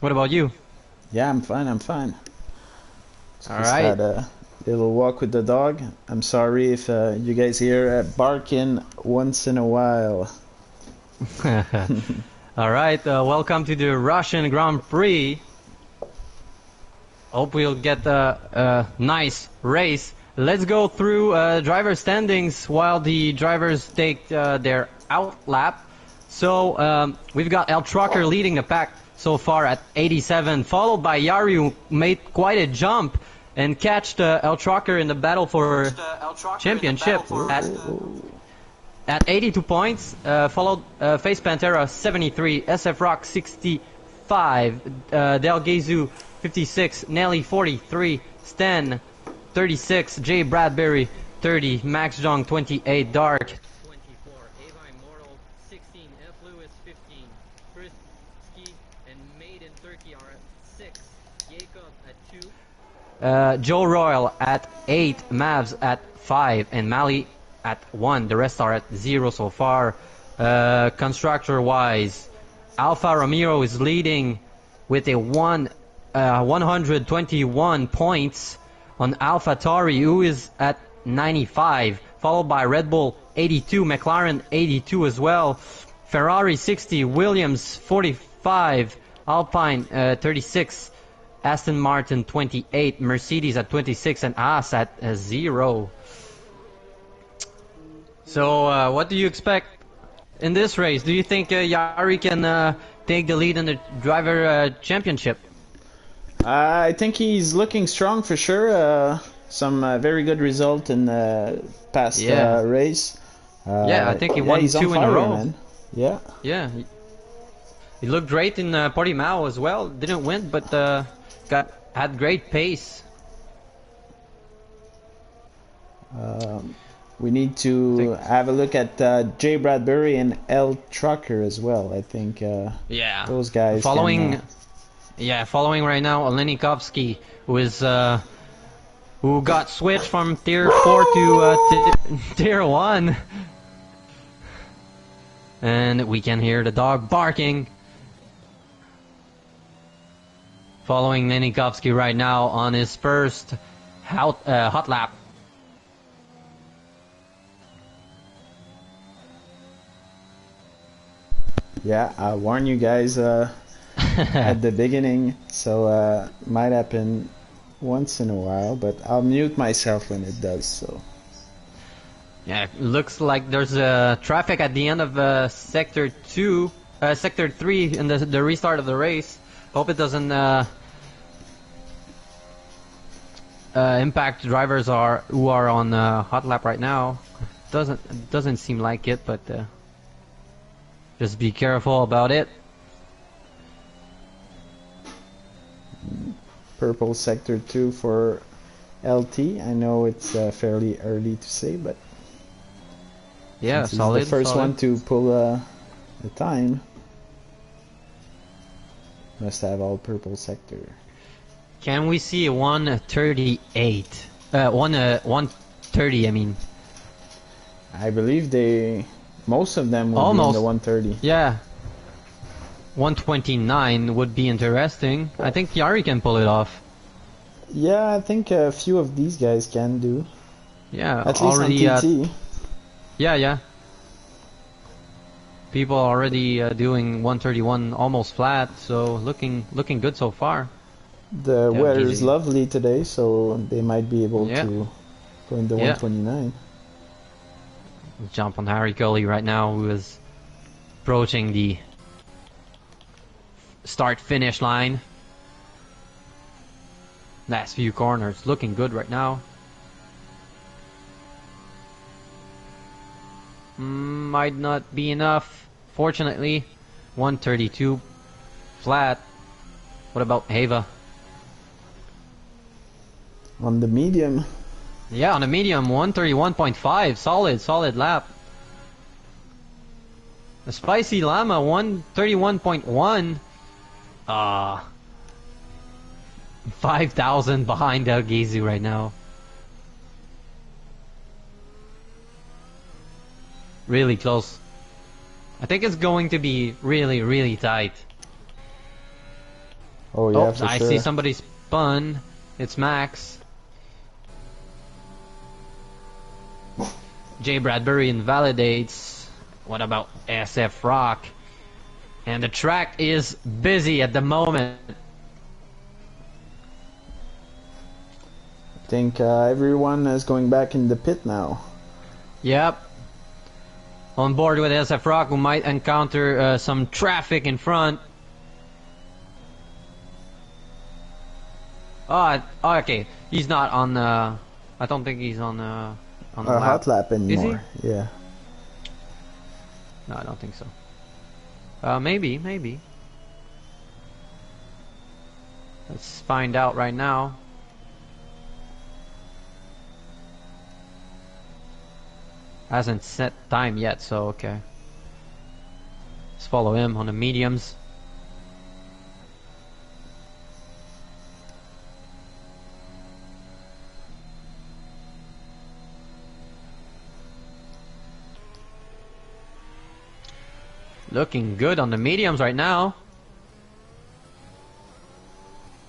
What about you? Yeah, I'm fine. I'm fine. All Just right. had a little walk with the dog. I'm sorry if you guys hear barking once in a while. All right. Welcome to the Russian Grand Prix. Hope we'll get a nice race. Let's go through driver standings while the drivers take their out lap. So we've got El Trucker leading the pack so far at 87, followed by Yari, who made quite a jump and catched El Trucker in the battle for championship at 82 points, followed Face Pantera 73, SF Rock 65, Del Gezu 56, Nelly 43, Stan 36, Jay Bradbury 30, Max Jong 28, Dark 24, Ava Immortal 16, F Lewis 15, Chris Ski and Made in Turkey are at 6, Jacob at 2, Joe Royal at 8, Mavs at 5, and Mali at 1. The rest are at 0 so far. Constructor-wise, Alfa Romeo is leading with a 121 points on AlphaTauri, who is at 95, followed by Red Bull 82, McLaren 82 as well, Ferrari 60, Williams 45, Alpine 36, Aston Martin 28, Mercedes at 26, and Haas at 0. So, what do you expect in this race? Do you think Yari can take the lead in the driver championship? I think he's looking strong for sure. Some very good result in the past race. Yeah, I think he won he's 2 on in a fire, row. man. Yeah. Yeah, he looked great in Portimao as well. Didn't win, but had great pace. We need to have a look at Jay Bradbury and L Trucker as well. I think Yeah, those guys following. Can, Following right now Olenikovsky, who is who got switched from tier 4 to tier 1, and we can hear the dog barking. Following Olenikovsky right now on his first hot lap. Yeah, I warn you guys at the beginning, so might happen once in a while, but I'll mute myself when it does. So. Yeah, looks like there's traffic at the end of sector 3 in the restart of the race. Hope it doesn't impact drivers who are on hot lap right now. Doesn't seem like it, but just be careful about it. Purple sector 2 for LT. I know it's fairly early to say, but yeah, since solid. He's the first one to pull the time. Must have all purple sector. Can we see 138? 130. I mean. I believe most of them will be in the 130. Yeah. 129 would be interesting. I think Yari can pull it off. Yeah, I think a few of these guys can do. Yeah, at least already, on TT. Yeah. People already doing 131 almost flat, so looking good so far. The weather is lovely today, so they might be able to go in the 129. Jump on Harry Cully right now, who is approaching the start-finish line. Last few corners looking good right now. Might not be enough, fortunately. 132 flat. What about Hava? On the medium. Yeah, on the medium, 131.5. Solid lap. The Spicy Llama, 131.1. 5,000 behind Del Gezu right now. Really close. I think it's going to be really tight. Oh yeah, for I sure. see somebody spun. It's Max. Jay Bradbury invalidates. What about SF Rock? And the track is busy at the moment. I think everyone is going back in the pit now. Yep. On board with SF Rock, who might encounter some traffic in front. Oh, okay. He's not on. I don't think he's on the lap. Hot lap anymore. Is he? Yeah. No, I don't think so. Maybe. Let's find out right now. Hasn't set time yet, so okay. Let's follow him on the mediums. Looking good on the mediums right now.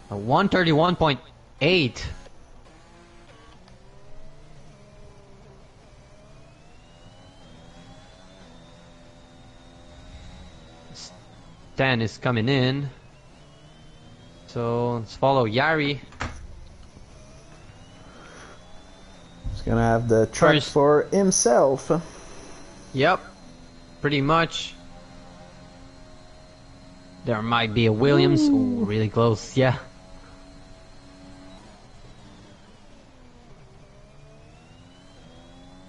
A 131.8. Stan is coming in. So let's follow Yari. He's gonna have the truck First. for himself. Yep. Pretty much. There might be a Williams. Ooh, really close. Yeah.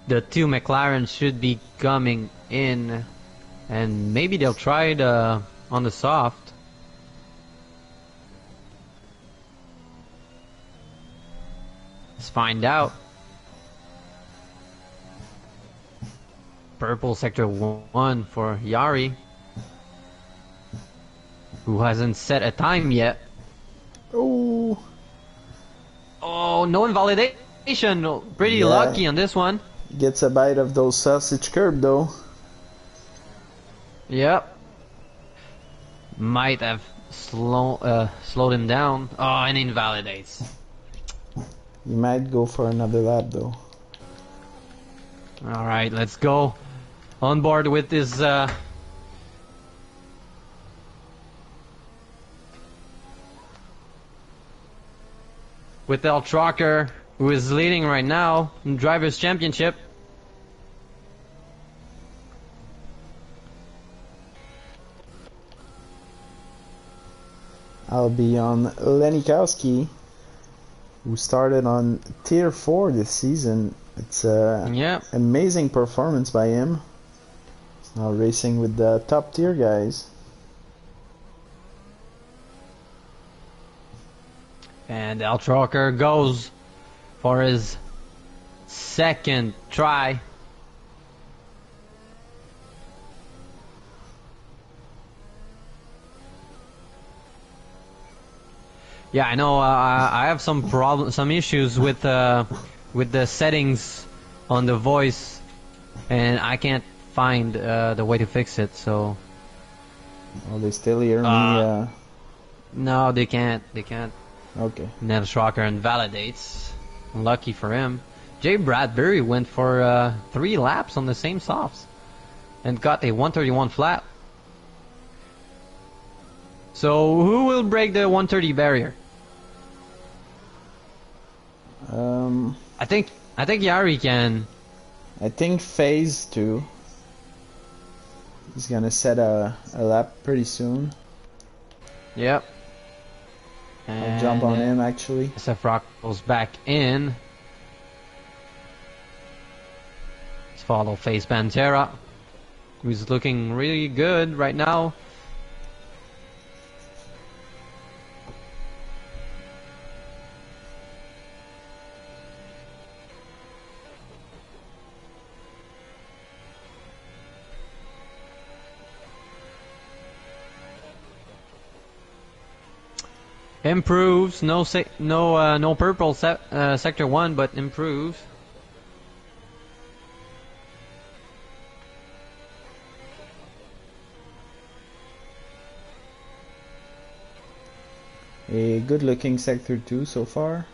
The two McLarens should be coming in, and maybe they'll try it on the soft. Let's find out. Purple sector 1 for Yari, who hasn't set a time yet. Oh. Oh, no invalidation. Pretty Yeah. lucky on this one. Gets a bite of those sausage curb though. Yep. Might have slowed him down. Oh, and invalidates. You might go for another lap though. Alright, let's go. On board with this with El Trucker, who is leading right now in Drivers' Championship. I'll be on Lenikowski, who started on Tier 4 this season. It's Yep. amazing performance by him. He's now racing with the top tier guys. And El Trucker goes for his second try. Yeah, I know. I have some issues with the settings on the voice, and I can't find the way to fix it. So Oh, they still hear me. no, they can't. They can't. Okay. Nels Rocker invalidates. Lucky for him. Jay Bradbury went for 3 laps on the same softs and got a 131 flat. So who will break the 130 barrier? I think Yari can. I think phase 2. He's gonna set a lap pretty soon. Yep. I'll jump on him actually. SF Rock goes back in. Let's follow Face Pantera, who's looking really good right now. Improves, no purple sector 1, but improves. A good looking sector 2 so far.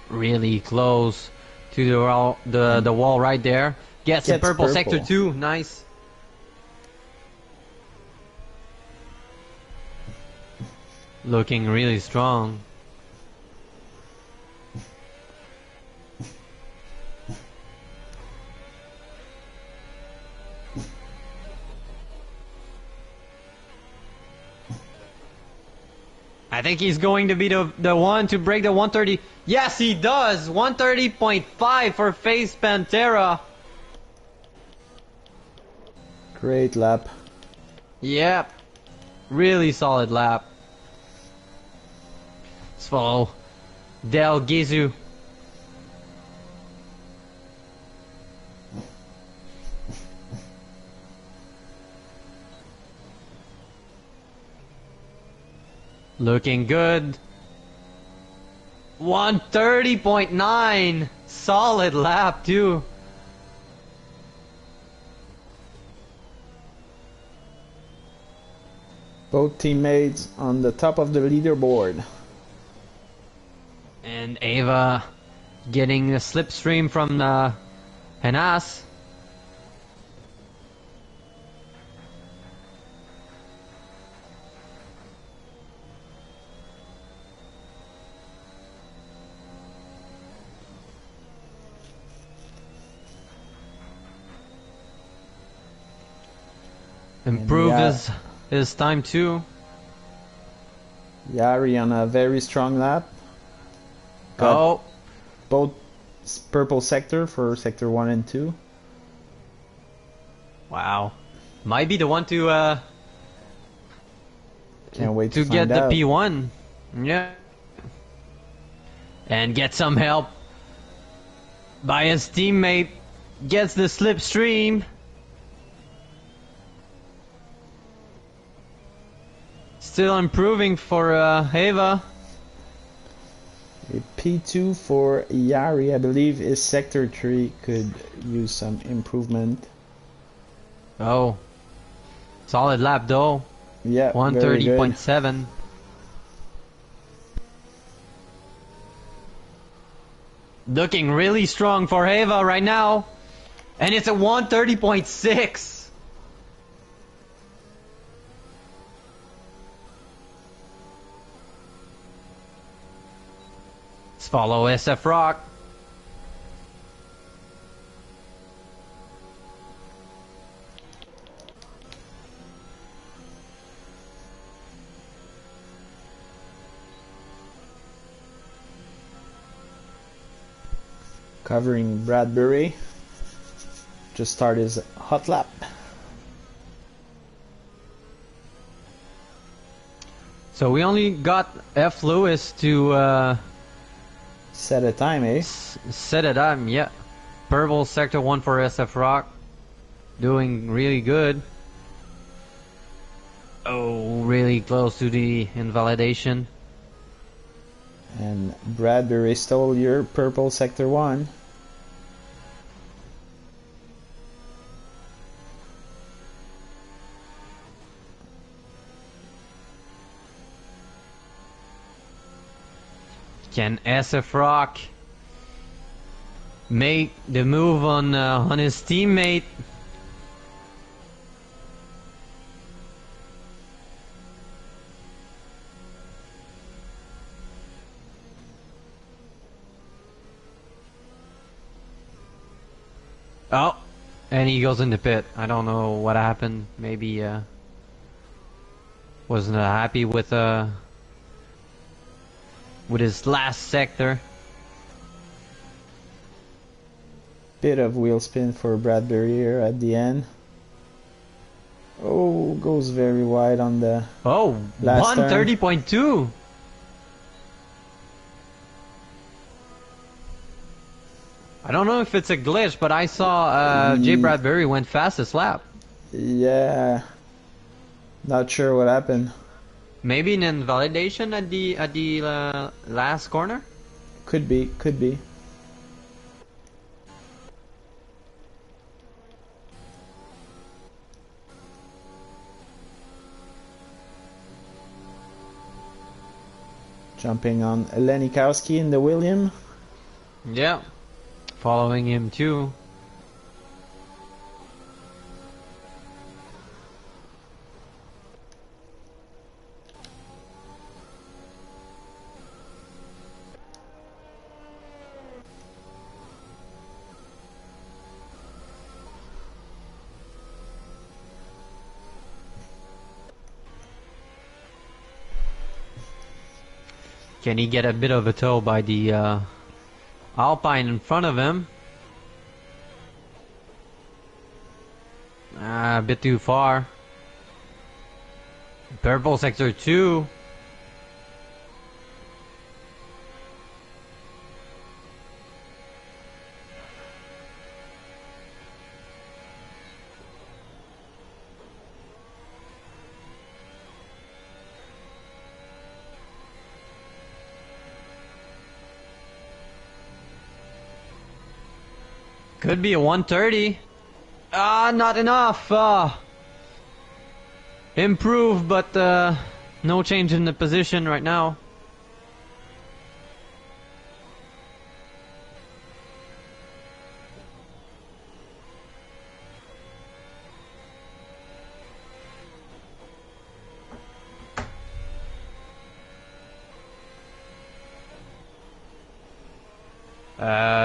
Really close to the wall right there. Gets the purple sector 2. Nice. Looking really strong. I think he's going to be the one to break the 130. Yes, he does. 130.5 for Face Pantera. Great lap. Yep. Really solid lap. Let's follow Del Gizu. Looking good. 130.9. Solid lap too. Both teammates on the top of the leaderboard. And Ava getting the slipstream from Henas. Improved his time too. Yari on a very strong lap. Got both purple sector for sector 1 and 2. Wow. Might be the one to can't wait to get the P1. Yeah. And get some help by his teammate. Gets the slipstream. Still improving for Ava. A P2 for Yari. I believe his sector 3 could use some improvement. Oh. Solid lap though. Yeah, 130.7. Looking really strong for Ava right now. And it's a 130.6. Let's follow SF Rock. Covering Bradbury. Just start his hot lap. So we only got F. Lewis to set a time, eh? Set a time, yeah. Purple sector 1 for SF Rock. Doing really good. Oh, really close to the invalidation. And Bradbury stole your purple sector 1. Can SF Rock make the move on his teammate? Oh, and he goes in the pit. I don't know what happened. Maybe wasn't happy with his last sector. Bit of wheel spin for Bradbury here at the end. Oh, goes very wide on the last 130.2. I don't know if it's a glitch, but I saw Jay Bradbury went fastest lap. Yeah, not sure what happened. Maybe an invalidation at the last corner. Could be, could be. Jumping on Lenikowski in the William. Yeah, following him too. Can he get a bit of a tow by the Alpine in front of him? A bit too far. Purple sector 2. Could be a 130. Not enough. Improve, but no change in the position right now.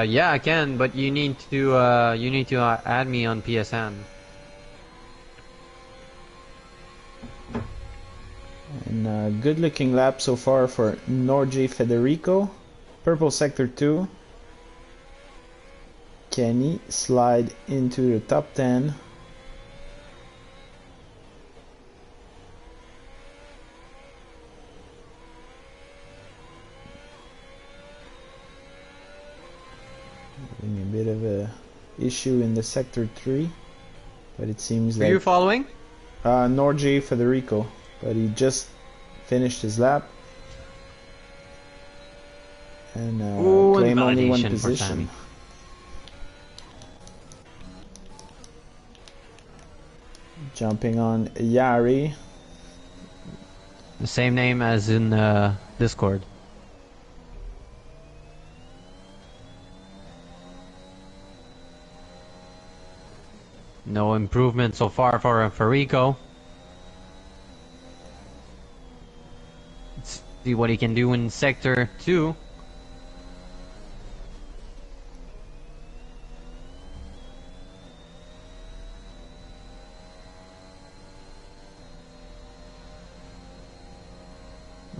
Yeah, I can, but you need to add me on PSN. And a good looking lap so far for Norji Federico. Purple sector 2. Can he slide into the top 10? Having a bit of a issue in the sector 3, but it seems like... Are you following? Norji Federico, but he just finished his lap. And claim only one position. Jumping on Yari. The same name as in Discord. No improvement so far for Farico. Let's see what he can do in sector 2.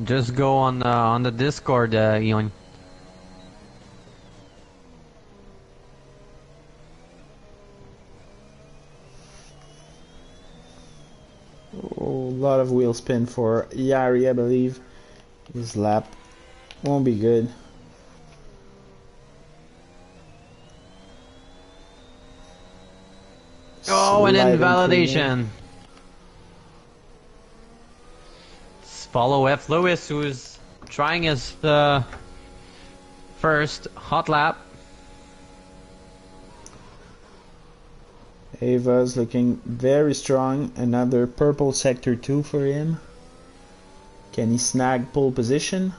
Just go on the Discord, Eon. A lot of wheel spin for Yari, I believe. His lap won't be good. Oh, an invalidation. Follow F. Lewis, who's trying his first hot lap. Ava's looking very strong. Another purple sector 2 for him. Can he snag pole position?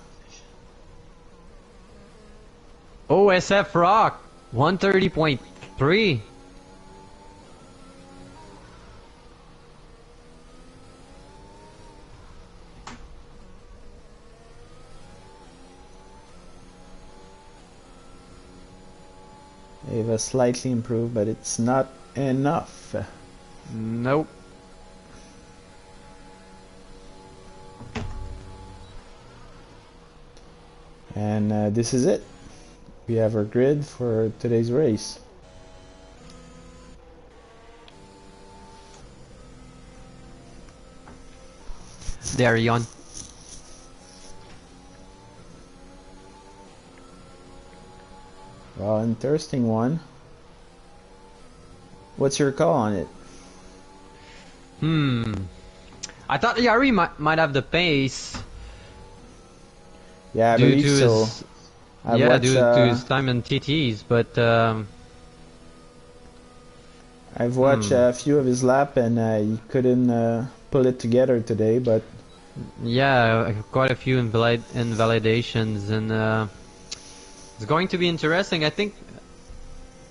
OSF Rock 130.3. Ava slightly improved, but it's not enough. Nope. And this is it. We have our grid for today's race. There, Yon. Well, interesting one. What's your call on it? I thought Yari might have the pace. Yeah, I due believe to so. his, due to his time in TTs, but I've watched a few of his lap and he couldn't pull it together today, but Yeah, quite a few invalidations, and it's going to be interesting. I think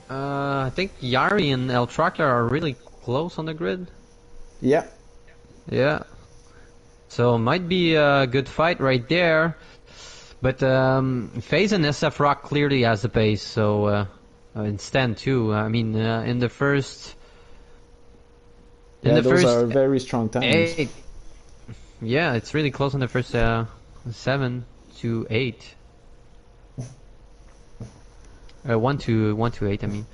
Yari and El Tracker are really close on the grid. Yeah. Yeah. So it might be a good fight right there. But FaZe and SF Rock clearly has the pace, so and Stan too. I mean, in the first, Yeah, those first are very strong times. 8, yeah, it's really close in the first 7 to 8. 1 to 8. I mean.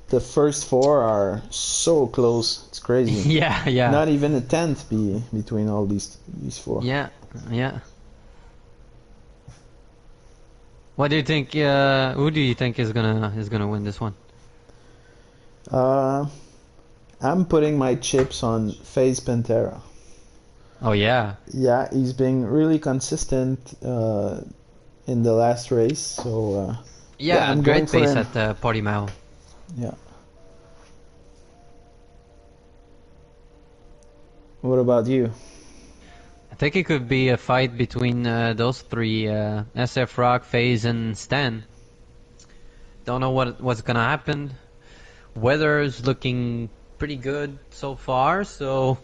The first 4 are so close. It's crazy. Yeah, yeah. Not even a tenth between all these 4. Yeah, yeah. What do you think? Who do you think is gonna win this one? I'm putting my chips on FaZe Pantera. Oh yeah. Yeah, he's been really consistent in the last race. So Yeah, I'm great going for pace him. at Portimao. Yeah. What about you? I think it could be a fight between those three, SF Rock, FaZe, and Stan. Don't know what's gonna happen. Weather is looking pretty good so far, so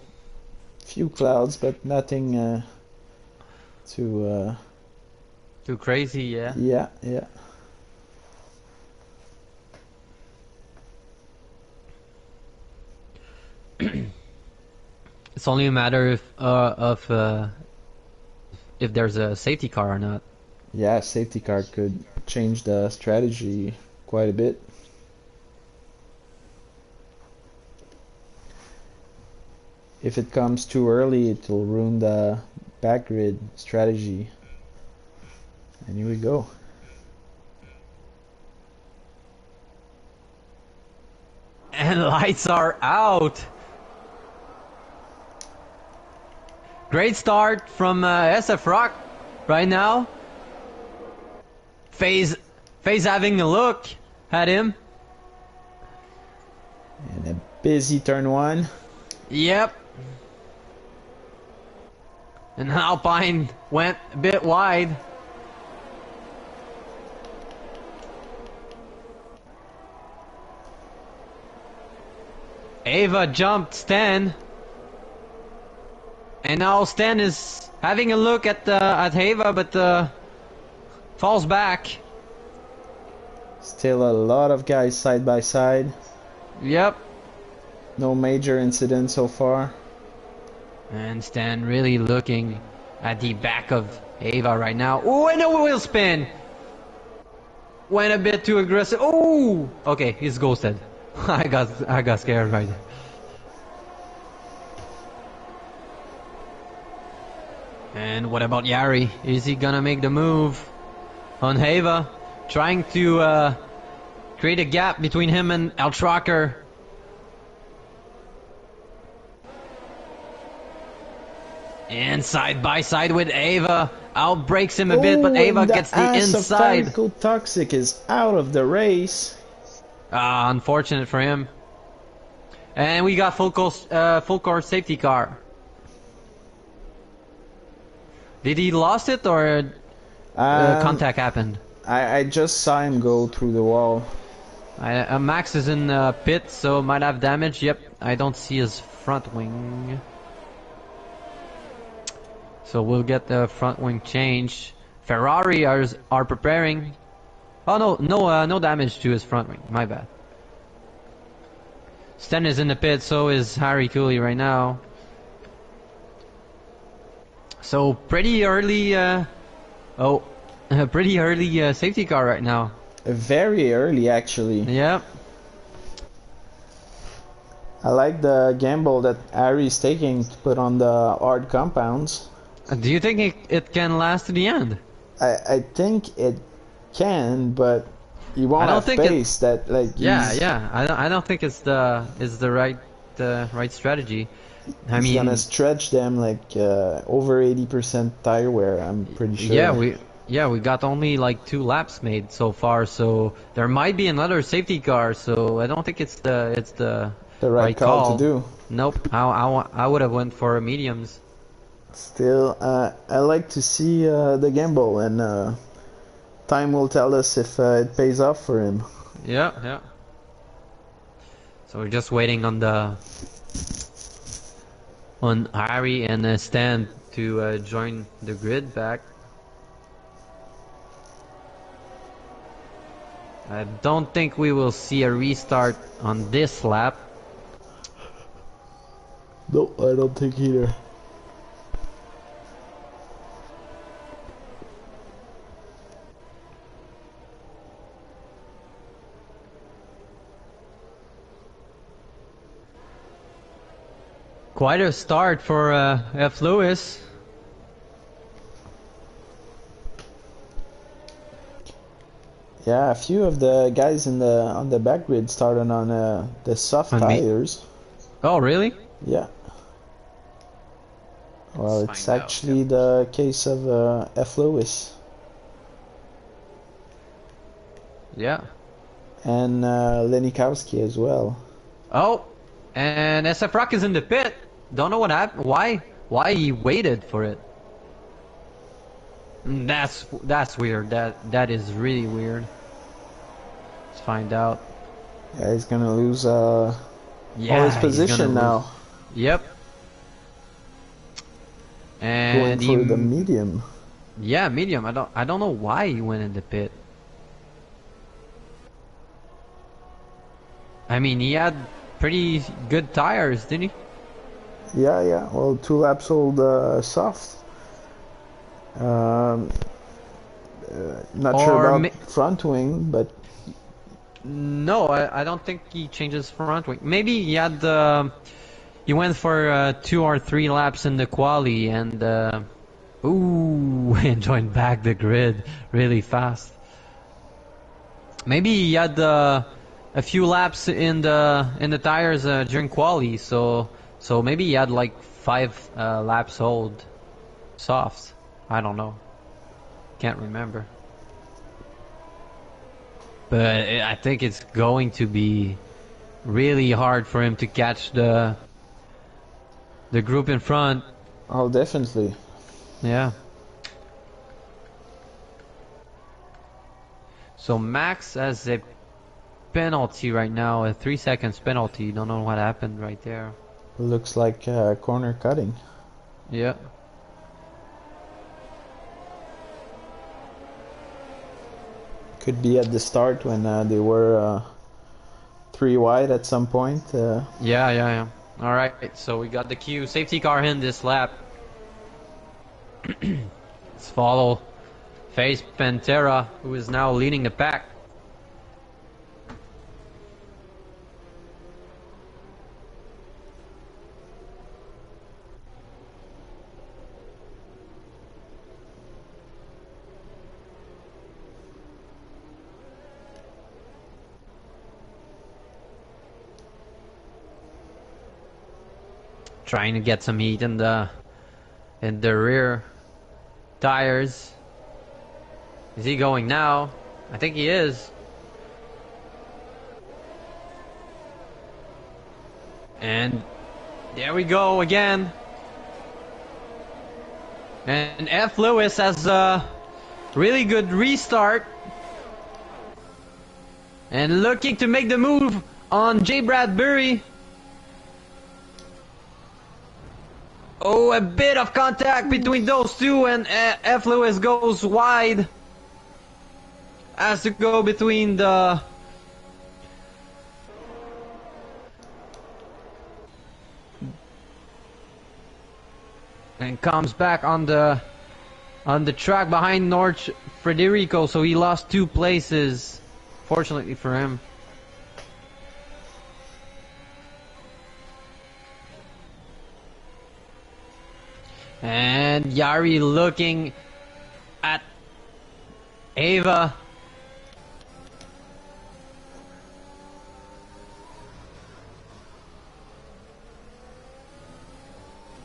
Few clouds, but nothing too. too crazy, yeah. Yeah, yeah. It's only a matter of if there's a safety car or not. Yeah, safety car could change the strategy quite a bit. If it comes too early, it will ruin the back grid strategy. And here we go. And lights are out. Great start from SF Rock right now. FaZe having a look at him. And a busy turn 1. Yep. And Alpine went a bit wide. Ava jumped Stan. And now Stan is having a look at Ava, but falls back. Still a lot of guys side by side. Yep. No major incidents so far. And Stan really looking at the back of Ava right now. Oh, and a wheel spin. Went a bit too aggressive. Oh, okay, he's ghosted. I got scared right there. And what about Yari? Is he gonna make the move on Ava? Trying to create a gap between him and Altracker. And side by side with Ava. Outbreaks him a bit, but Ava gets the inside. Toxic is out of the race. Unfortunate for him. And we got full course safety car. Did he lost it or contact happened? I just saw him go through the wall. Max is in pit, so might have damage. Yep, I don't see his front wing. So we'll get the front wing change. Ferrari are preparing. Oh no damage to his front wing. My bad. Sten is in the pit, so is Harry Cooley right now. So pretty early. Pretty early safety car right now. Very early, actually. Yep. I like the gamble that Harry's taking to put on the hard compounds. Do you think it can last to the end? I think it can, but you won't have pace that like. Yeah. I don't think it's the right strategy. He's gonna stretch them like over 80% tire wear. I'm pretty sure. Yeah, we got only like 2 laps made so far, so there might be another safety car. So I don't think it's the right call to do. Nope. I would have went for mediums. Still, I like to see the gamble, and time will tell us if it pays off for him. Yeah, yeah. So we're just waiting on Harry and Stan to join the grid back. I don't think we will see a restart on this lap. No, I don't think either. Quite a start for F. Lewis. Yeah, a few of the guys on the back grid started on the soft tires. Oh, really? Yeah. Well, Let's it's find actually out. the case of F. Lewis. Yeah. And Lenikowski as well. Oh, and SF Rock is in the pit. Don't know what happened. Why he waited for it? That's weird. That is really weird. Let's find out. Yeah, he's gonna lose all his He's position gonna now. lose. Yep. Going And for the medium. Yeah, medium. I don't know why he went in the pit. I mean, he had pretty good tires, didn't he? Yeah, yeah. Well, 2 laps old soft. Not sure about front wing, but no, I don't think he changes front wing. Maybe he had he went for 2 or 3 laps in the quali and and joined back the grid really fast. Maybe he had a few laps in the tires during quali, so maybe he had like 5 laps old softs. I don't know. Can't remember. But I think it's going to be really hard for him to catch the group in front. oh, definitely. Yeah. So Max has a penalty right now, a 3 seconds penalty. Don't know what happened right there. Looks like corner cutting. Yeah. Could be at the start when they were 3 wide at some point. Yeah. All right, so we got the Q safety car in this lap. Let's follow Face Pantera, who is now leading the pack. Trying to get some heat in the rear tires. Is he going now? I think he is. And there we go again. And F. Lewis has a really good restart. And looking to make the move on J. Bradbury. Oh, a bit of contact between those two, and F. Lewis goes wide. Has to go between the... And comes back on the track behind Norch Federico, so he lost 2 places, fortunately for him. And Yari looking at Ava.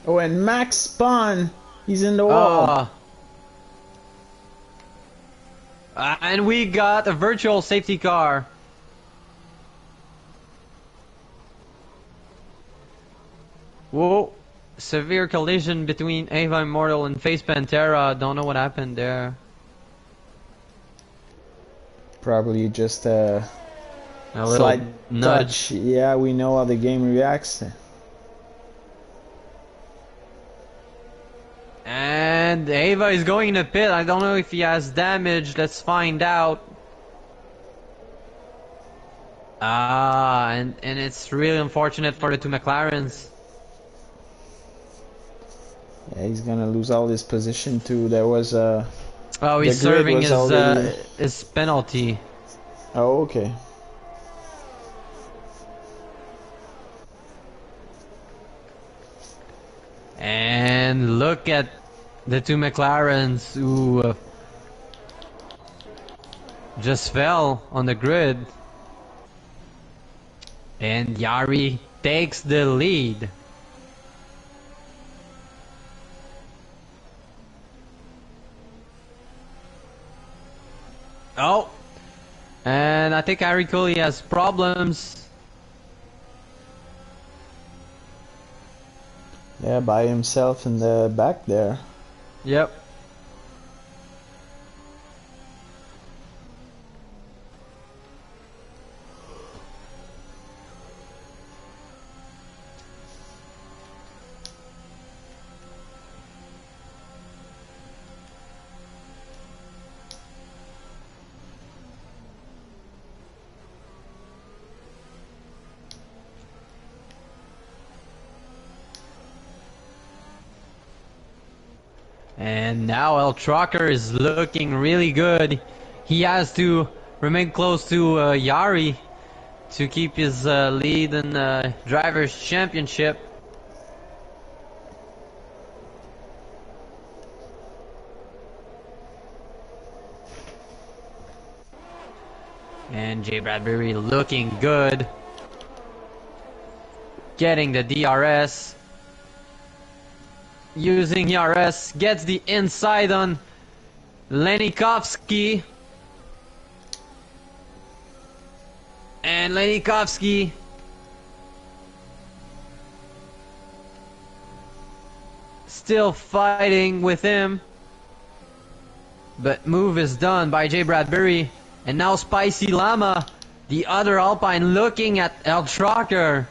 Oh, and Max spun. He's in the wall. And we got a virtual safety car. Whoa. severe collision between Ava Immortal and Face Pantera. Don't know what happened there. Probably just a A little slight nudge. touch. Yeah, we know how the game reacts. And Ava is going in the pit. I don't know if he has damage. Let's find out. And it's really unfortunate for the two McLarens. Yeah, he's gonna lose all his position too. There was a. Oh, he's the grid serving was already... his penalty. Oh, okay. And look at the two McLarens who just fell on the grid. And Yari takes the lead. Oh, and I think Harry Cooley has problems. Yeah, by himself in the back there. Yep. And now El Trucker is looking really good. He has to remain close to Yari to keep his lead in the Drivers' Championship. And Jay Bradbury looking good. Getting the DRS. Using ERS, gets the inside on Lenikovsky. And Lenikovsky still fighting with him. But move is done by Jay Bradbury. And now Spicy Llama, the other Alpine, looking at El Trucker.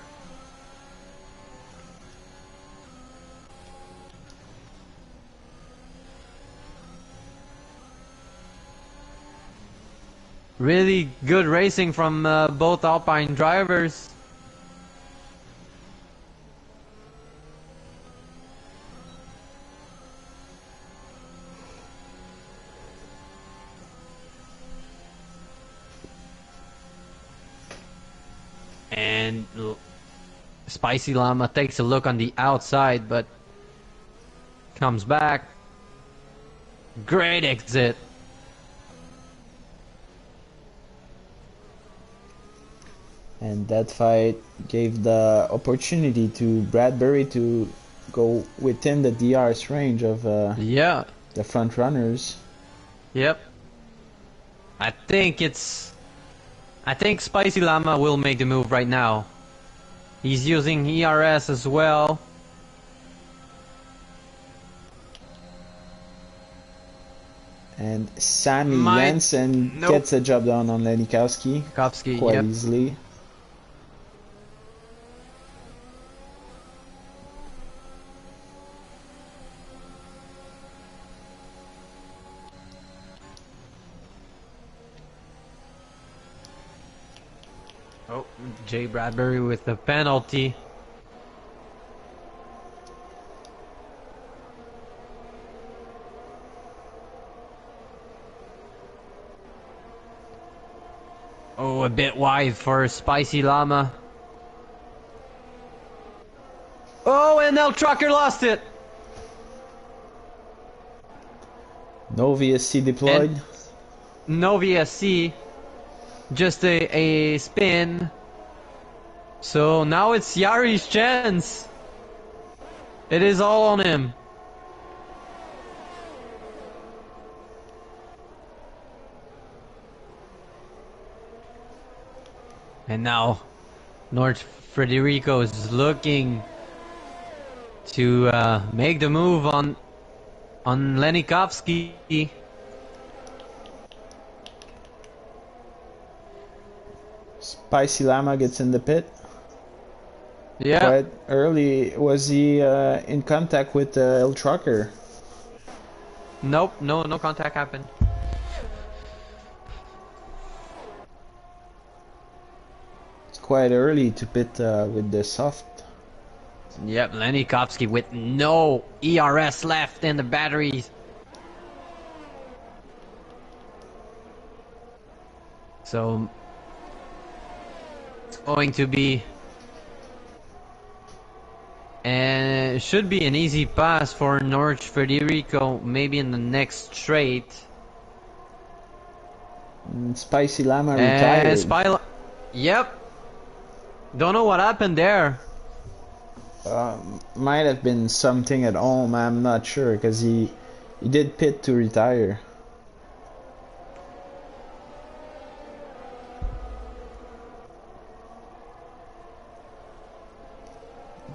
Really good racing from both Alpine drivers. And Spicy Llama takes a look on the outside, but comes back. Great exit. And that fight gave the opportunity to Bradbury to go within the DRS range of Yeah. the front runners. Yep. I think Spicy Llama will make the move right now. He's using ERS as well. And Sammy Jensen gets a job done on Lenikowski quite easily. Oh, Jay Bradbury with the penalty. Oh, a bit wide for Spicy Llama. Oh, and El Trucker lost it. No VSC deployed. And no VSC. Just a spin. So now it's Yari's chance. It is all on him. And now North Federico is looking to make the move on Lenikovsky. Spicy Llama gets in the pit. Yeah. Quite early. Was he in contact with El Trucker? Nope, no contact happened. It's quite early to pit with the soft. Yep, Lenikovsky with no ERS left in the batteries. So it's going to be, and it should be an easy pass for Norge Federico, maybe in the next straight. Spicy Llama retired. Yep. Don't know what happened there. Might have been something at home. I'm not sure because he did pit to retire.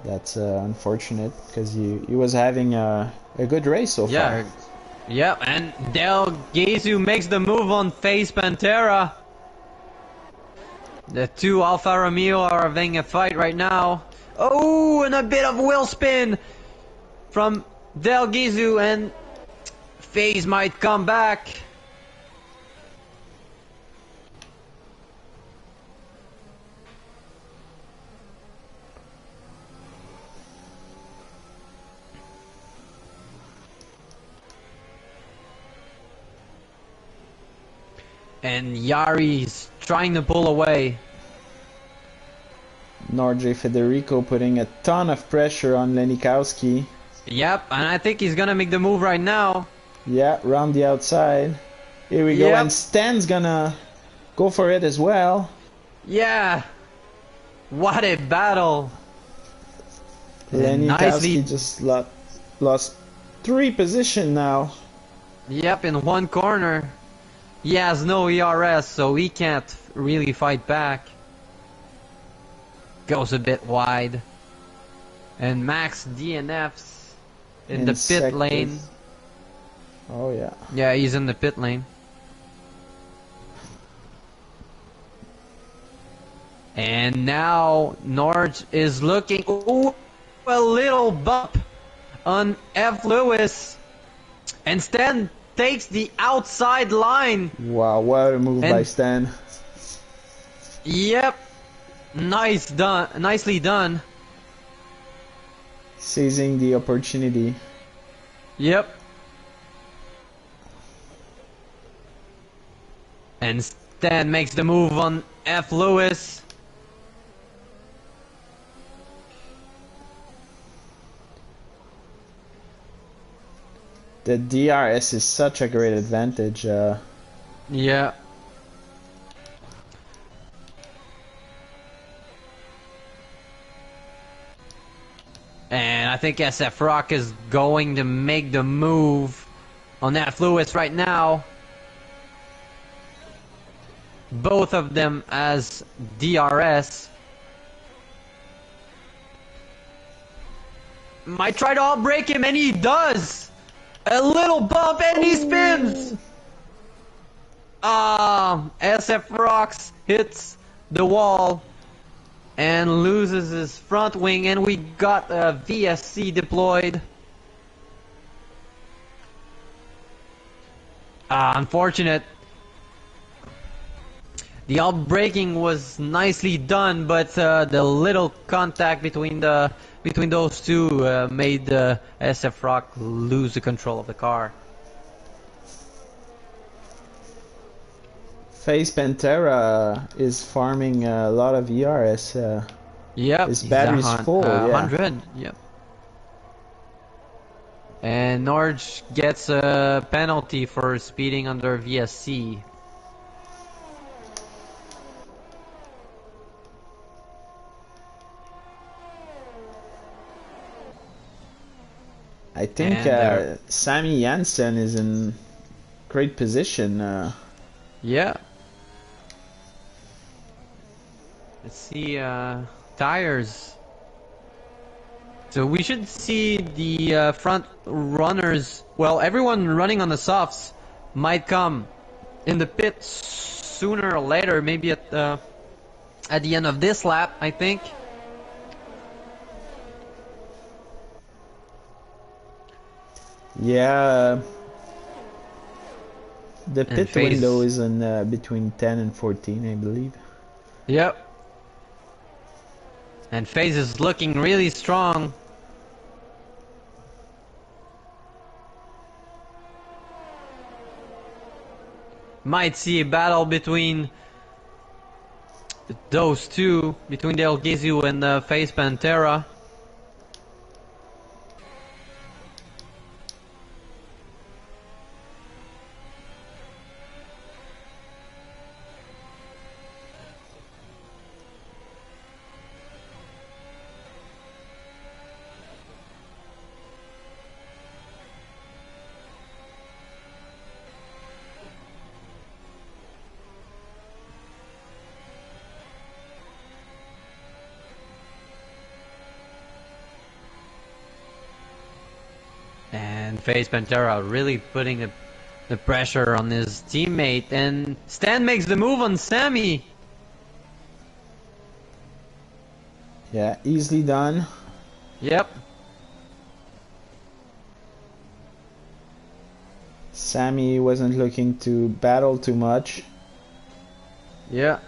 That's unfortunate because he was having a good race so far. Yep, and Del Gezu makes the move on Face Pantera. The two Alfa Romeo are having a fight right now. Oh, and a bit of wheel spin from Del Gezu, and FaZe might come back. And Yari's trying to pull away. Norge Federico putting a ton of pressure on Lenikowski. Yep, and I think he's gonna make the move right now. Yeah, round the outside. Here we go, and Stan's gonna go for it as well. Yeah. What a battle. Lenikowski just lost 3 positions now. Yep, in one corner. He has no ERS, so he can't really fight back. Goes a bit wide. And Max DNFs in the pit lane. Oh yeah. Yeah, he's in the pit lane. And now Norge is looking. Ooh, a little bump on F. Lewis. And Stan takes the outside line. Wow, what a move by Stan. Yep. Nicely done. Seizing the opportunity. Yep. And Stan makes the move on F. Lewis. The DRS is such a great advantage. Yeah. And I think SF Rock is going to make the move on F. Lewis right now. Both of them as DRS. Might try to outbrake him, and he does! A little bump, and he spins! SF Rocks hits the wall and loses his front wing, and we got a VSC deployed. Unfortunate. The outbraking was nicely done, but the little contact between those two made SF Rock lose the control of the car. FaZe Pantera is farming a lot of ERS. Yep, his battery's full. 100. Yep. And Norge gets a penalty for speeding under VSC. I think Sammy Janssen is in great position. Yeah. Let's see, tires. So we should see the front runners, well, everyone running on the softs might come in the pit sooner or later, maybe at the end of this lap, I think. Yeah. The And pit FaZe. window is in between 10 and 14, I believe. Yep. And FaZe is looking really strong. Might see a battle between those two, between Del Gizu and FaZe Pantera. And FaZe Pantera really putting the pressure on his teammate, and Stan makes the move on Sammy. Yeah, easily done. Yep. Sammy wasn't looking to battle too much. Yeah.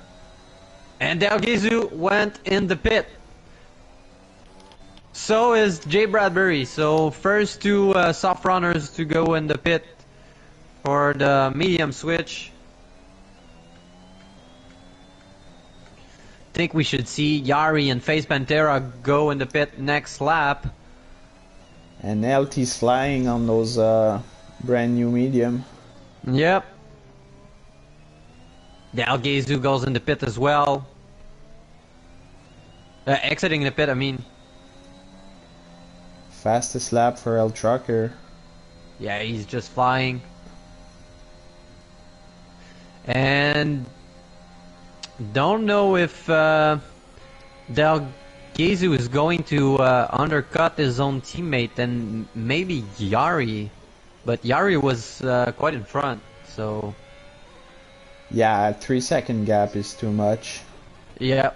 And Dalgizu went in the pit. So is Jay Bradbury. So first two soft runners to go in the pit for the medium switch. Think we should see Yari and FaZe Pantera go in the pit next lap. And LT's flying on those brand new medium. Yep. Dalgizu goes in the pit as well. Exiting the pit, I mean. Fastest lap for El Trucker. Yeah, he's just flying. And don't know if Dalgizu is going to undercut his own teammate, and maybe Yari. But Yari was quite in front, so... Yeah, a 3-second gap is too much. Yeah.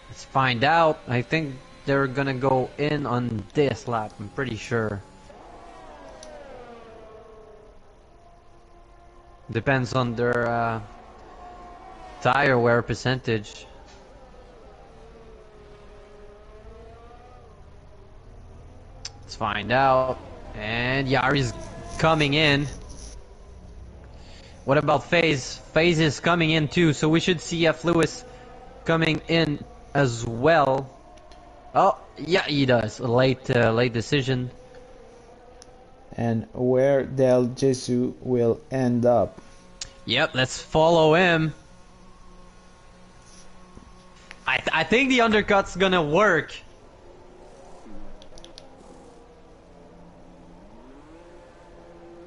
Let's find out. I think they're gonna go in on this lap, I'm pretty sure. Depends on their tire wear percentage. Let's find out. And Yari's coming in. What about FaZe? FaZe is coming in too, so we should see F. Lewis coming in as well. Oh, yeah, he does. A late decision. And where Del Jesu will end up. Yep, let's follow him. I think the undercut's gonna work.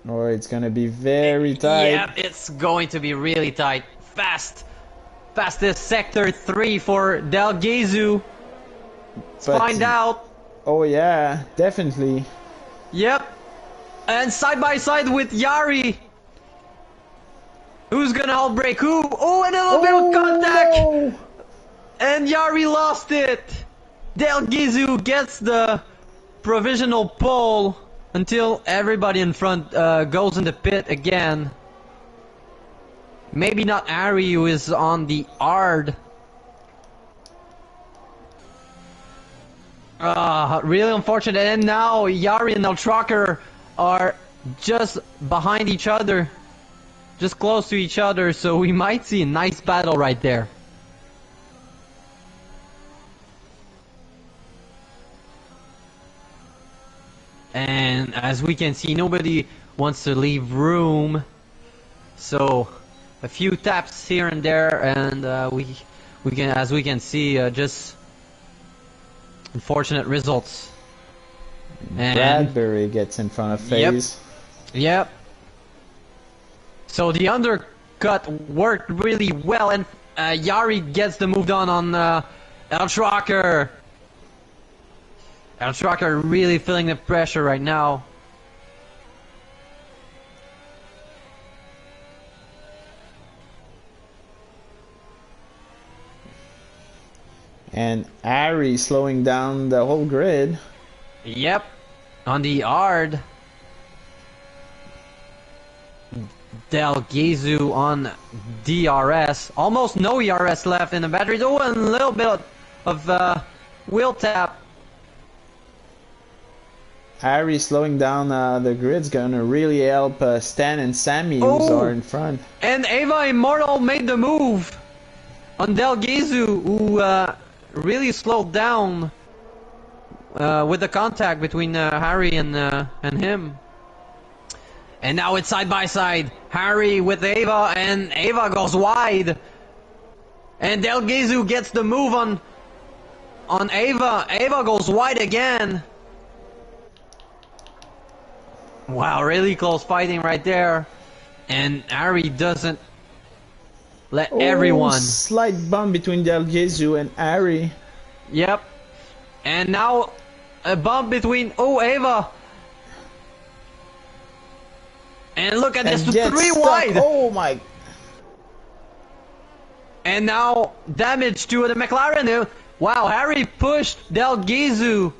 Or it's gonna be very tight. Yep, it's going to be really tight. Fastest sector 3 for Dalgizu. Let's find out. Oh yeah, definitely. Yep. And side by side with Yari. Who's gonna outbreak who? Oh, and a little bit of contact. And Yari lost it. Dalgizu gets the provisional pole until everybody in front goes in the pit again. Maybe not Ari, who is on the hard. Really unfortunate. And now Yari and Eltracker are just behind each other. Just close to each other, so we might see a nice battle right there. And as we can see, nobody wants to leave room. So a few taps here and there, and we can, as we can see, just unfortunate results. And Bradbury gets in front of FaZe. Yep. So the undercut worked really well, and Yari gets the move done on El Trucker! El Trucker really feeling the pressure right now. And Ari slowing down the whole grid. Yep, on the yard. Del Gizu on DRS. Almost no ERS left in the batteries. Oh, and a little bit of wheel tap. Ari slowing down the grid's gonna really help Stan and Sammy, who are in front. And Ava Immortal made the move on Del Gizu, who really slowed down with the contact between Harry and him. And now it's side by side. Harry with Ava, and Ava goes wide. And Del Gizu gets the move on Ava. Ava goes wide again. Wow, really close fighting right there. And Harry doesn't let everyone. Slight bump between Del Gizu and Ari. Yep. And now a bump between Ava. And look at this, 3 wide. Oh my. And now damage to the McLaren. Wow, Harry pushed Del Gizu.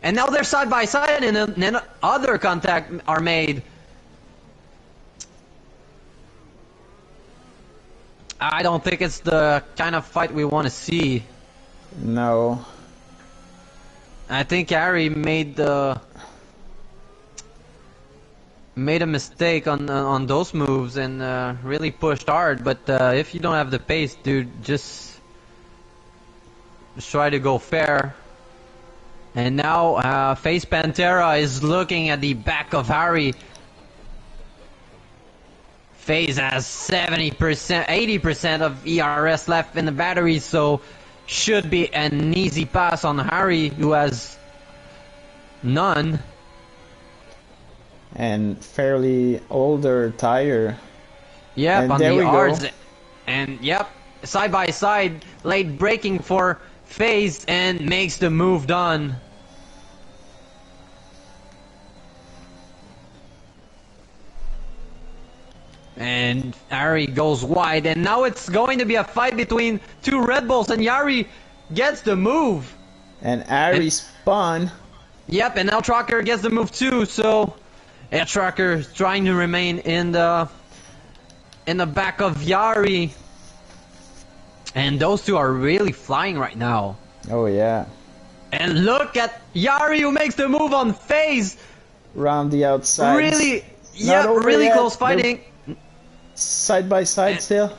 And now they're side by side, and then other contact are made. I don't think it's the kind of fight we want to see. No. I think Harry made a mistake on those moves and really pushed hard. But if you don't have the pace, dude, just try to go fair. And now Face Pantera is looking at the back of Harry. Face has 70%, 80% of ERS left in the battery, so should be an easy pass on Harry, who has none. And fairly older tire. Yep, and on there the we arts. go. And yep, side by side, late braking for Face and makes the move done. And Ari goes wide, and now it's going to be a fight between 2 Red Bulls, and Yari gets the move. And Ari spun. Yep, and now Trucker gets the move too, so Trucker is trying to remain in the back of Yari. And those two are really flying right now. Oh yeah. And look at Yari, who makes the move on FaZe. Round the outside. Really, yeah, really yet. close fighting. Side by side still.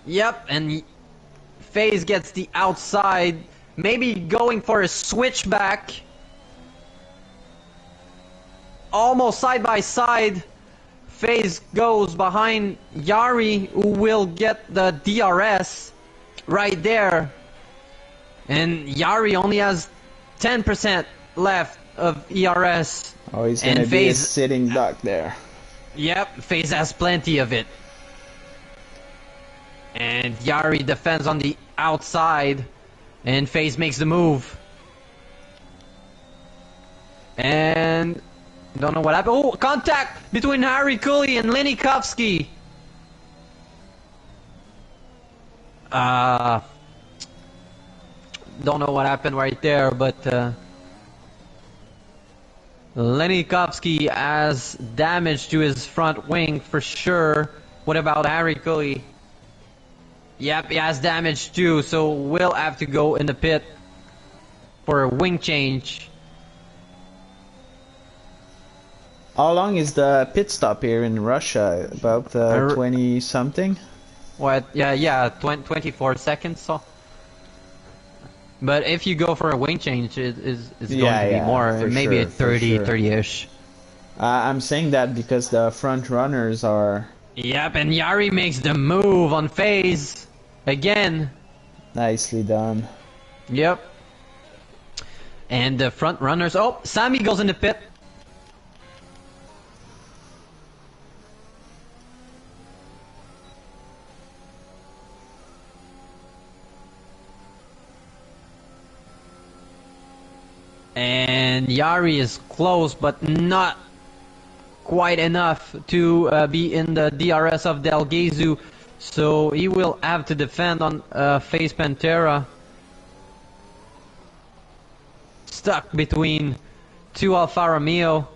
Yep, and FaZe gets the outside, maybe going for a switchback. Almost side by side. FaZe goes behind Yari, who will get the DRS right there. And Yari only has 10% left of ERS. Oh, he's gonna be a sitting duck there. Yep, FaZe has plenty of it. And Yari defends on the outside, and FaZe makes the move. And don't know what happened. Oh, contact between Harry Cooley and Lenny Kovsky. Don't know what happened right there, but Lenny Kovsky has damage to his front wing for sure. What about Harry Cooley? Yep, he has damage too, so we'll have to go in the pit for a wing change. How long is the pit stop here in Russia? About 20 something? What? Yeah, 24 seconds. So. But if you go for a wing change, it's going to be more, maybe sure, at 30, 30-ish. I'm saying that because the front runners are... Yep, and Yari makes the move on FaZe again. Nicely done. Yep. And the front runners... Oh, Sammy goes in the pit. And Yari is close, but not quite enough to be in the DRS of Delgezu. So he will have to defend on Face Pantera. Stuck between two Alfa Romeo.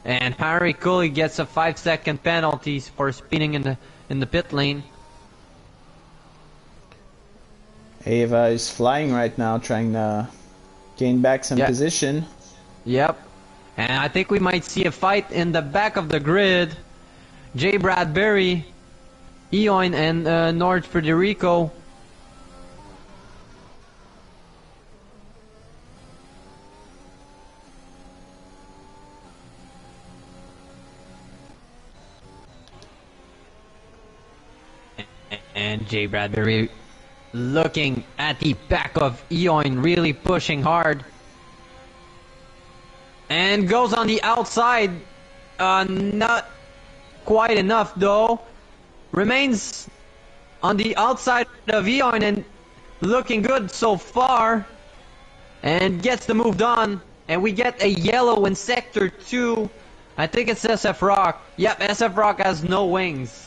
And Harry Cooley gets a 5-second penalty for speeding in the pit lane. Ava is flying right now, trying to gain back some position. Yep. And I think we might see a fight in the back of the grid. Jay Bradbury, Eoin, and Norge Federico. And Jay Bradbury looking at the back of Eoin, really pushing hard. And goes on the outside. Not quite enough though. Remains on the outside of Eoin and looking good so far. And gets the move done. And we get a yellow in Sector 2. I think it's SF Rock. Yep, SF Rock has no wings.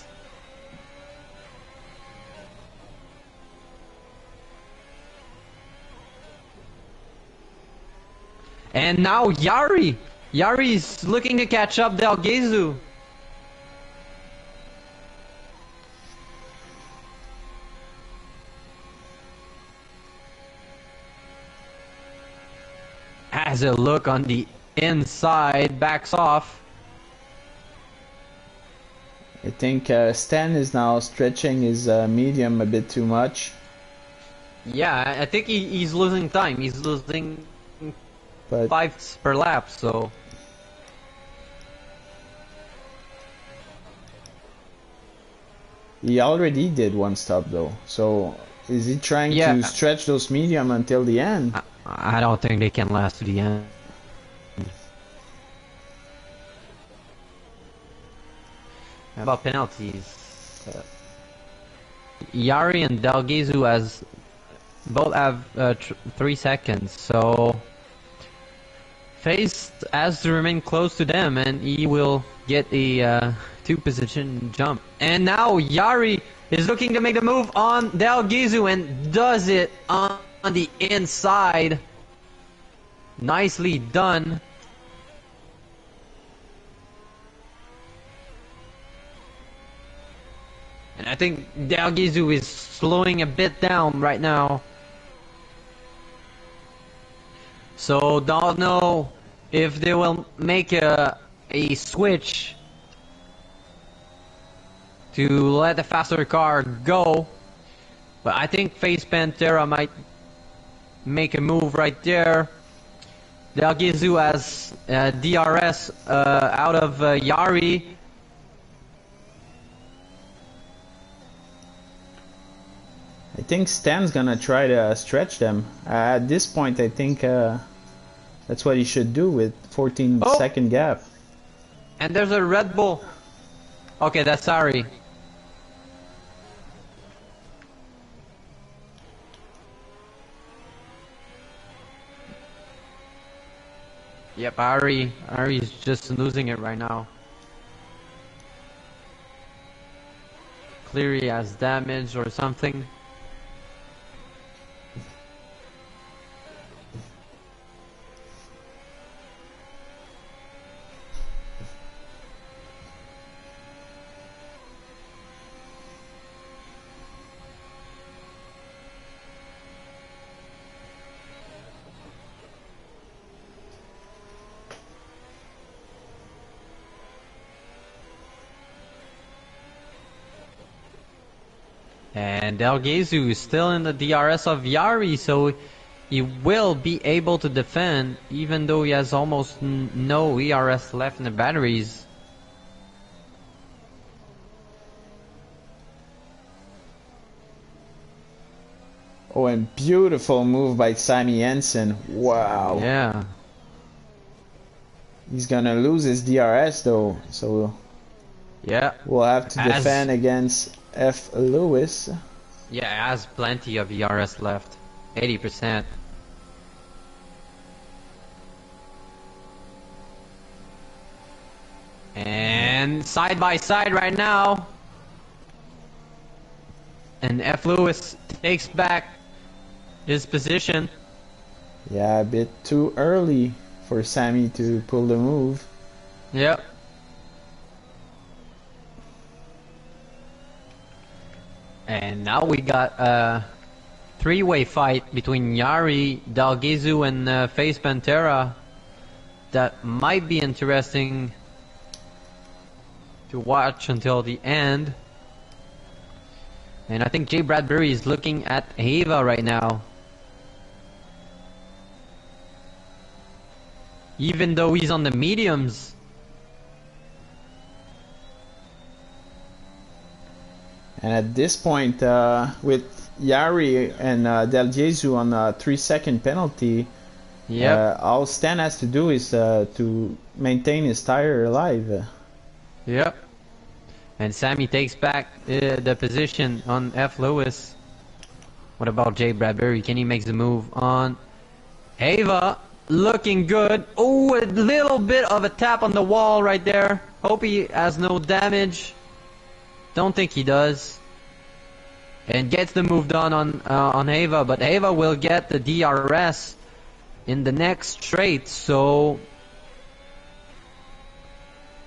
And now Yari! Yari's looking to catch up Delgezu. Has a look on the inside, backs off. I think Stan is now stretching his medium a bit too much. Yeah, I think he's losing time. He's losing 5 per lap, so... He already did one stop though, so is he trying to stretch those medium until the end? I don't think they can last to the end. How about penalties? Yari and Delgezu both have 3 seconds, so Face has to remain close to them, and he will get a 2-position jump. And now Yari is looking to make the move on Delgezu and does it on the inside. Nicely done. And I think Delgezu is slowing a bit down right now. So don't know if they will make a switch to let the faster car go. But I think Face Pantera might make a move right there. Delgezu has DRS out of Yari. I think Stan's gonna try to stretch them. At this point, I think that's what he should do with 14-second gap. And there's a Red Bull. Okay, that's Ari. Yep, Ari's just losing it right now. Clearly has damage or something. And Delgezu is still in the DRS of Yari, so he will be able to defend, even though he has almost no ERS left in the batteries. Oh, and beautiful move by Sammy Jensen. Wow. Yeah. He's gonna lose his DRS though, so yeah, we'll have to defend against F. Lewis. Yeah, it has plenty of ERS left. 80%. And side by side right now. And F. Lewis takes back his position. Yeah, a bit too early for Sammy to pull the move. Yep. And now we got a three-way fight between Yari, Dalgizu, and Face Pantera. That might be interesting to watch until the end. And I think Jay Bradbury is looking at Ava right now. Even though he's on the mediums. And at this point, with Yari and Del Jesu on a 3-second penalty, all Stan has to do is to maintain his tire alive. Yep. And Sammy takes back the position on F. Lewis. What about Jay Bradbury? Can he make the move on Ava? Looking good. Oh, a little bit of a tap on the wall right there. Hope he has no damage. Don't think he does. And gets the move done on Ava, but Ava will get the DRS in the next straight, so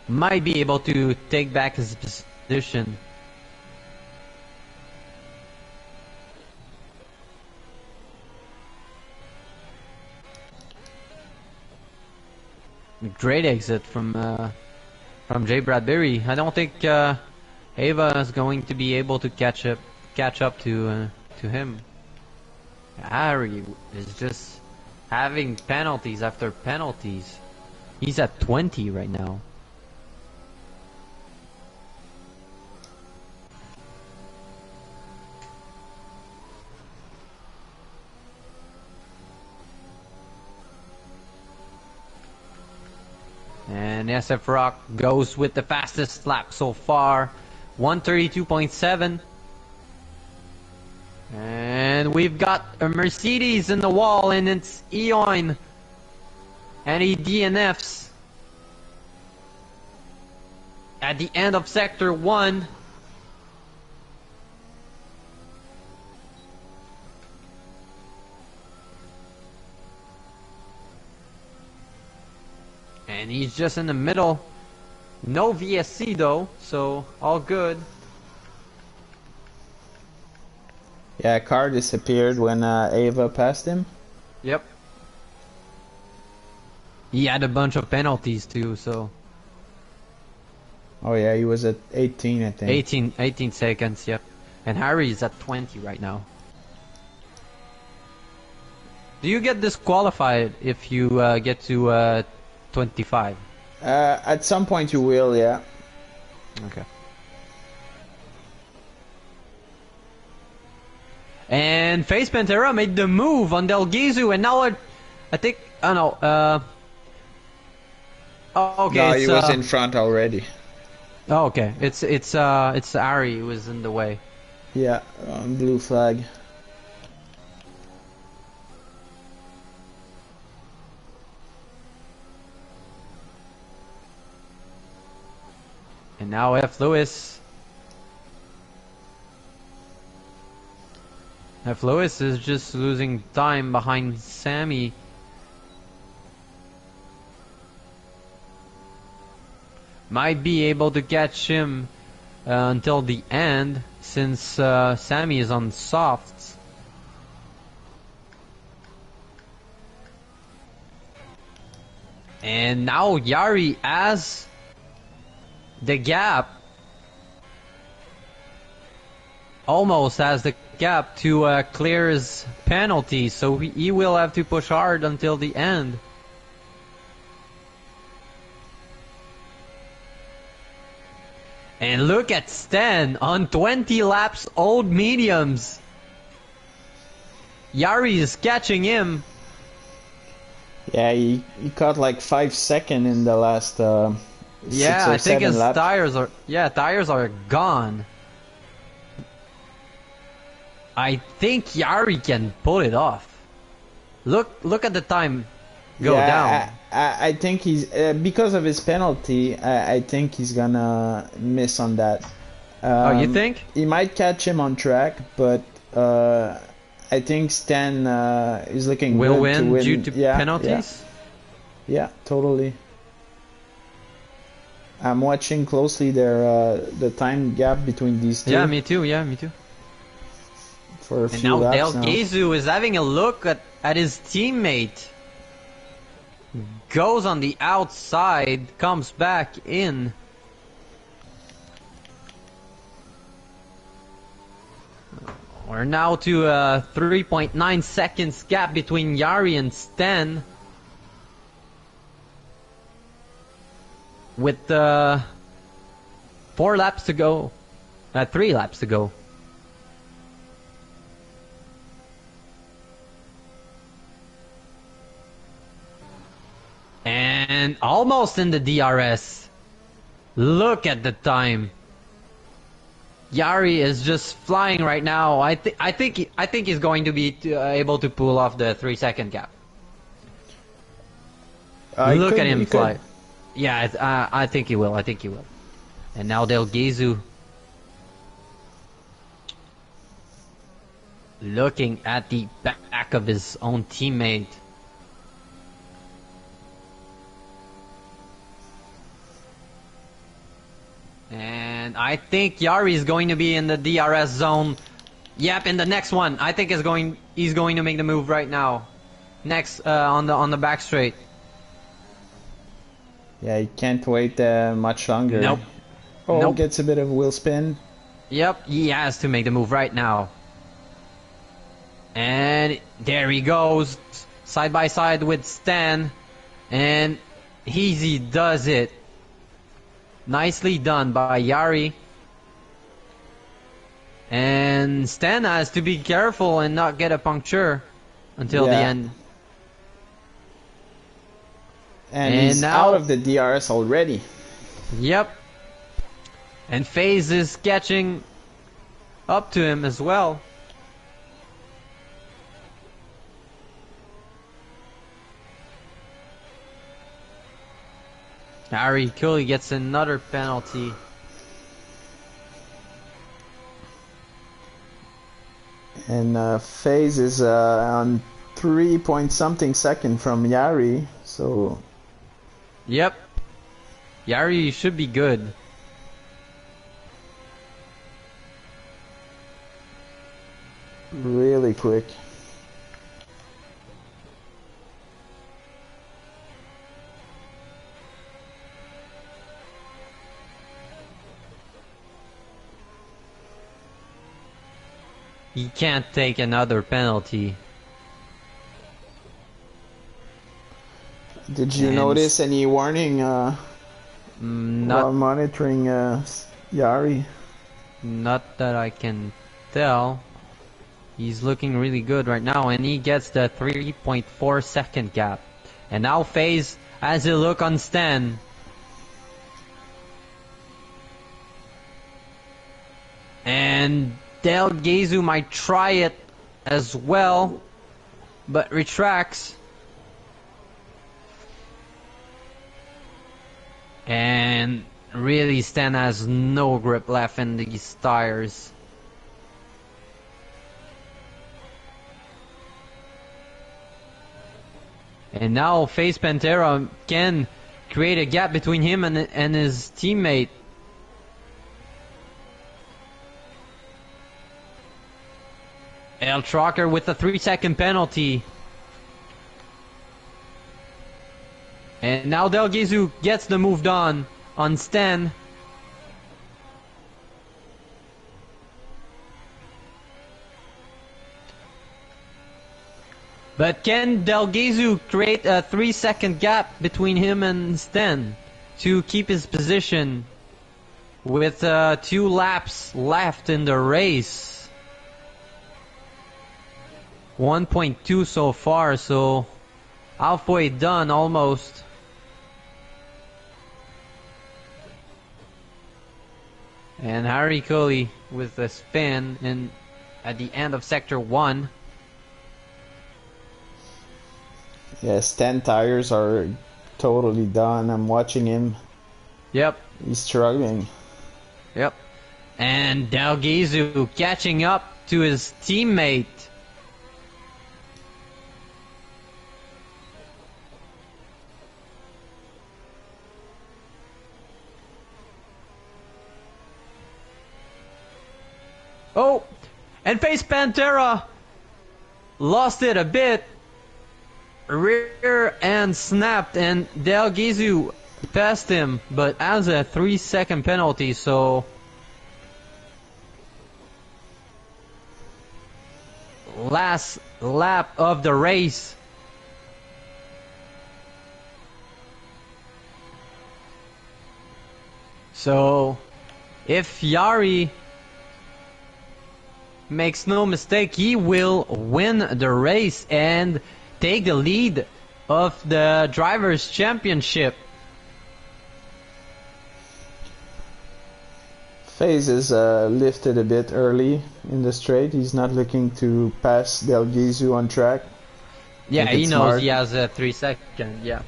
might be able to take back his position. Great exit from Jay Bradbury. I don't think Ava is going to be able to catch up to him. Harry is just having penalties after penalties. He's at 20 right now. And SF Rock goes with the fastest lap so far, 132.7. And we've got a Mercedes in the wall, and it's Eon. And he DNFs at the end of Sector 1. And he's just in the middle. No VSC though, so all good. Yeah, car disappeared when Ava passed him. Yep. He had a bunch of penalties too, so. Oh yeah, he was at 18, I think. 18 seconds, yep. And Harry is at 20 right now. Do you get disqualified if you get to 25? At some point you will, yeah. Okay. And Face Pantera made the move on Delgizu, and now I think, oh no, oh, okay. No, he was in front already. Oh, okay. It's Ari who was in the way. Yeah, on blue flag. And now F. Lewis. F. Lewis is just losing time behind Sammy. Might be able to catch him until the end, since Sammy is on softs. And now Yari has the gap. Almost has the gap to clear his penalty, so he will have to push hard until the end. And look at Stan on 20 laps old mediums. Yari is catching him. Yeah, he caught like 5 seconds in the last yeah, 6 or I think 7 his laps. tires are gone. I think Yari can pull it off. Look at the time go down. I think he's because of his penalty. I think he's gonna miss on that. Oh, you think? He might catch him on track, but I think Stan is looking Will good win to win due to penalties? Yeah, totally. I'm watching closely the time gap between these two. Yeah, me too. Yeah, me too. For a And few now laps Del Gezu is having a look at his teammate. Goes on the outside, comes back in. We're now to a 3.9 seconds gap between Yari and Sten. With 4 laps to go. 3 laps to go. And almost in the DRS. Look at the time. Yari is just flying right now. I think he's going to be able to pull off the 3-second gap. Look at him fly. Yeah, I think he will. I think he will. And now Del Gezu looking at the back of his own teammate. And I think Yari is going to be in the DRS zone. Yep, in the next one. I think he's going to make the move right now. Next on the back straight. Yeah, he can't wait much longer. Nope. Oh, Nope. Gets a bit of wheel spin. Yep, he has to make the move right now. And there he goes, side by side with Stan. And Easy does it. Nicely done by Yari. And Stan has to be careful and not get a puncture until the end. And he's now, out of the DRS already. Yep. And FaZe is catching up to him as well. Harry Cooley gets another penalty. And FaZe is on 3-point-something second from Yari, so... Yep. Yari should be good. Really quick. He can't take another penalty. Did you notice any warning not while monitoring Yari? Not that I can tell. He's looking really good right now, and he gets the 3.4 second gap. And now FaZe has a look on Stan. And Del Gezu might try it as well, but retracts. And really, Stan has no grip left in these tires. And now FaZe Pantera can create a gap between him and his teammate. El Trucker with a 3-second penalty. And now Del Gezu gets the move done on Stan. But can Del Gezu create a 3-second gap between him and Stan to keep his position with 2 laps left in the race? 1.2 so far, so halfway done almost. And Harry Cooley with a spin and at the end of Sector 1. Yes, 10 tires are totally done. I'm watching him. Yep. He's struggling. Yep. And Del Gizu catching up to his teammate. Oh, and Face Pantera lost it a bit. Rear end snapped, and Del Gizu passed him, but has a 3-second penalty, so last lap of the race. So if Yari makes no mistake, he will win the race and take the lead of the Drivers' Championship. FaZe is lifted a bit early in the straight. He's not looking to pass Del Gizu on track. Yeah, he knows smart. he has a 3-second, yeah.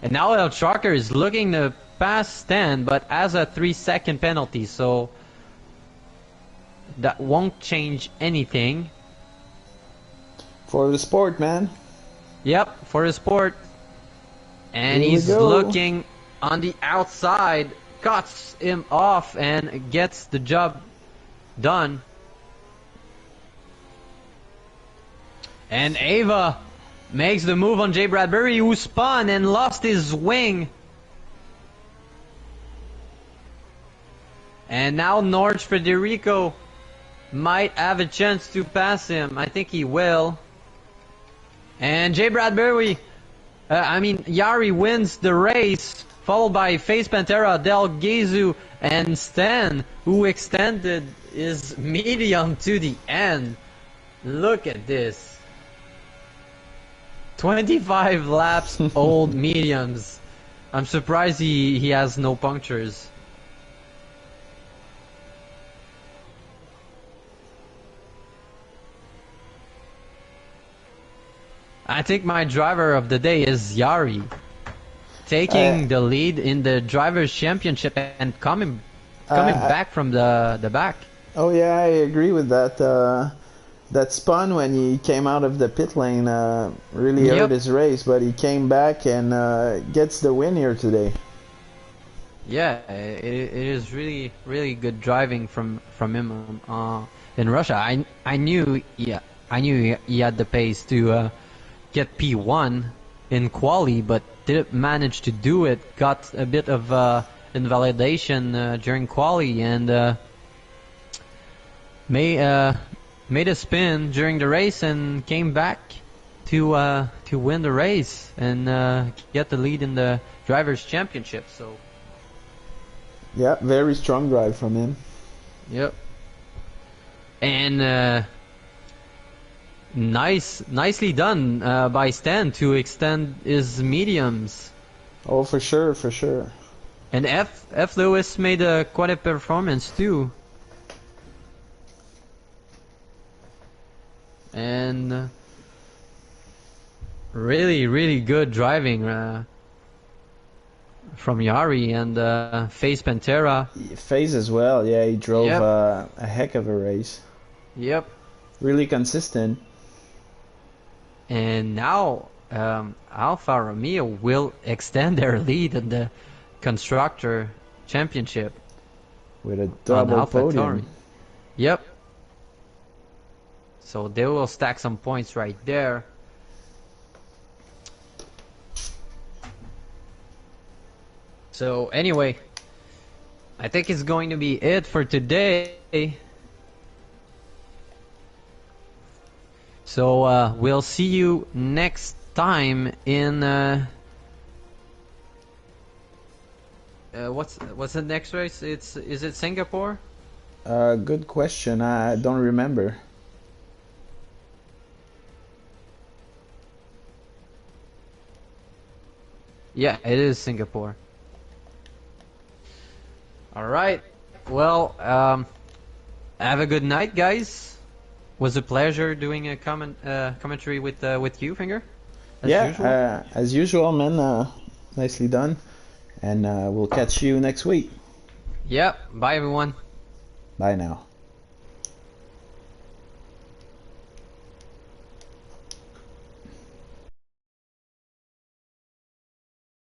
And now El Trucker is looking to pass Stan, but has a 3-second penalty, so that won't change anything. For the sport, man. Yep, for the sport. And Here we he's go. looking on the outside, cuts him off and gets the job done. And Ava makes the move on Jay Bradbury, who spun and lost his wing. And now Norge Federico might have a chance to pass him. I think he will. And Jay Bradbury, Yari wins the race, followed by Face Pantera, Del Gizu, and Stan, who extended his medium to the end. Look at this. 25 laps old mediums. I'm surprised he has no punctures. I think my driver of the day is Yari, taking the lead in the Drivers' Championship and coming back from the back. Oh yeah, I agree with that. That spun when he came out of the pit lane really hurt his race, but he came back and gets the win here today. Yeah, it is really good driving from him in Russia. I knew he had the pace to get P1 in quali, but didn't manage to do it. Got a bit of invalidation during quali and made a spin during the race and came back to win the race and get the lead in the Drivers' Championship. So yeah, very strong drive from him. Yep. And nicely done by Stan to extend his mediums. Oh, for sure, for sure. And F. Lewis made quite a performance too. And really good driving from Yari and FaZe Pantera. FaZe as well, yeah, he drove a heck of a race. Yep. Really consistent. And now Alfa Romeo will extend their lead in the Constructor Championship. With a double podium. Yep. So they will stack some points right there. So anyway, I think it's going to be it for today. So we'll see you next time in what's the next race? Is it Singapore? Good question. I don't remember. Yeah, it is Singapore. All right. Well, have a good night, guys. Was a pleasure doing a commentary with you, Finger. As usual, man. Nicely done. And we'll catch you next week. Yeah. Bye, everyone. Bye now.